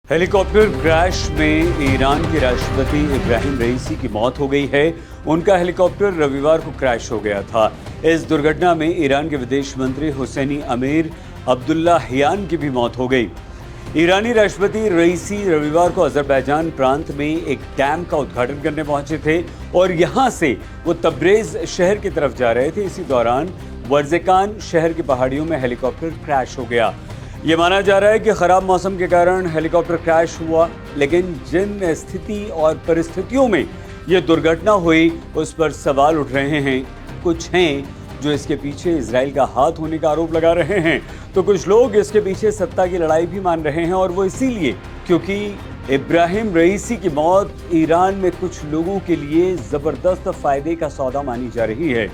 Helicopter crash में Iran के राष्ट्रपति इब्राहिम रईसी की मौत हो गई है। उनका हेलीकॉप्टर रविवार को क्रैश हो गया था। इस दुर्घटना में ईरान के विदेश मंत्री हुसैनी अमीर अब्दुल्लाहियान की भी मौत हो गई। ईरानी राष्ट्रपति रईसी रविवार को अजरबैजान प्रांत में एक डैम का उद्घाटन करने पहुंचे थे और यहां से वो तब्रेज शहर की तरफ जा रहे थे। इसी दौरान वर्जेकान शहर की पहाड़ियों में हेलीकॉप्टर क्रैश हो गया। ये माना जा रहा है कि खराब मौसम के कारण हेलीकॉप्टर क्रैश हुआ, लेकिन जिन स्थिति और परिस्थितियों में ये दुर्घटना हुई उस पर सवाल उठ रहे हैं। कुछ हैं जो इसके पीछे इजराइल का हाथ होने का आरोप लगा रहे हैं, तो कुछ लोग इसके पीछे सत्ता की लड़ाई भी मान रहे हैं, और वो इसीलिए क्योंकि इब्राहिम रईसी की मौत ईरान में कुछ लोगों के लिए जबरदस्त फायदे का सौदा मानी जा रही है।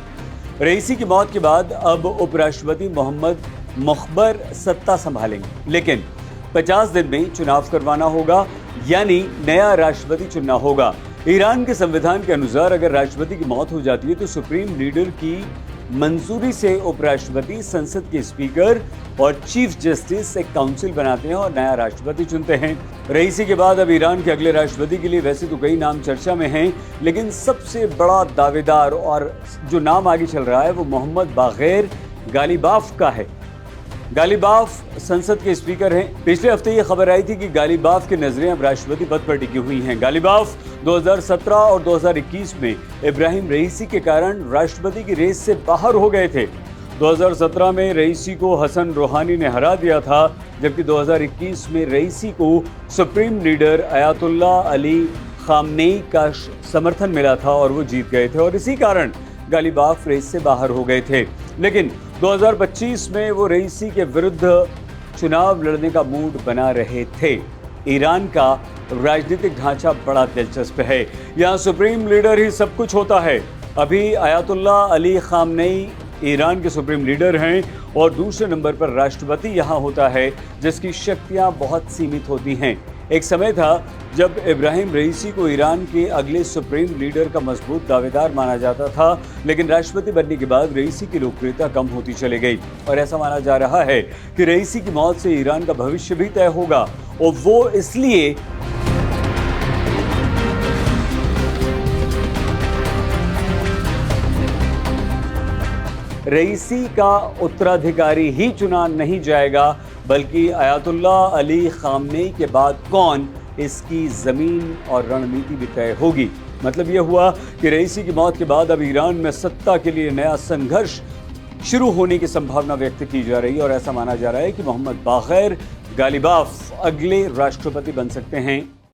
रईसी की मौत के बाद अब उपराष्ट्रपति मोहम्मद मुख्बर सत्ता संभालेंगे, लेकिन 50 दिन में चुनाव करवाना होगा, यानी नया राष्ट्रपति चुनना होगा। ईरान के संविधान के अनुसार अगर राष्ट्रपति की मौत हो जाती है तो सुप्रीम लीडर की मंजूरी से उपराष्ट्रपति संसद के स्पीकर और चीफ जस्टिस एक काउंसिल बनाते हैं और नया राष्ट्रपति चुनते हैं। रईसी के बाद अब ईरान के अगले राष्ट्रपति के लिए वैसे तो कई नाम चर्चा में हैं, लेकिन सबसे बड़ा दावेदार और जो नाम आगे चल रहा है वो मोहम्मद बाग़र गालिबाफ का है। गालिबाफ संसद के स्पीकर हैं। पिछले हफ्ते ये खबर आई थी कि गालिबाफ की नजरें अब राष्ट्रपति पद पर टिकी हुई हैं। गालिबाफ 2017 और 2021 में इब्राहिम रईसी के कारण राष्ट्रपति की रेस से बाहर हो गए थे। 2017 में रईसी को हसन रूहानी ने हरा दिया था, जबकि 2021 में रईसी को supreme leader Ayatollah Ali Khamenei का समर्थन मिला था और वो जीत गए थे, और इसी कारण गालिबाफ रेस से बाहर हो गए थे। लेकिन 2025 में वो रईसी के विरुद्ध चुनाव लड़ने का मूड बना रहे थे। ईरान का राजनीतिक ढांचा बड़ा दिलचस्प है। यहाँ सुप्रीम लीडर ही सब कुछ होता है। अभी अयातुल्ला अली खामनेई ईरान के सुप्रीम लीडर हैं और दूसरे नंबर पर राष्ट्रपति यहाँ होता है, जिसकी शक्तियाँ बहुत सीमित होती हैं। एक समय था जब इब्राहिम रईसी को ईरान के अगले सुप्रीम लीडर का मजबूत दावेदार माना जाता था, लेकिन राष्ट्रपति बनने के बाद रईसी की लोकप्रियता कम होती चली गई और ऐसा माना जा रहा है कि रईसी की मौत से ईरान का भविष्य भी तय होगा, और वो इसलिए रईसी का उत्तराधिकारी ही चुना नहीं जाएगा, बल्कि अयातुल्ला अली खामनेई के बाद कौन, इसकी ज़मीन और रणनीति भी तय होगी। मतलब यह हुआ कि रईसी की मौत के बाद अब ईरान में सत्ता के लिए नया संघर्ष शुरू होने की संभावना व्यक्त की जा रही है, और ऐसा माना जा रहा है कि मोहम्मद बाग़र गालिबाफ अगले राष्ट्रपति बन सकते हैं।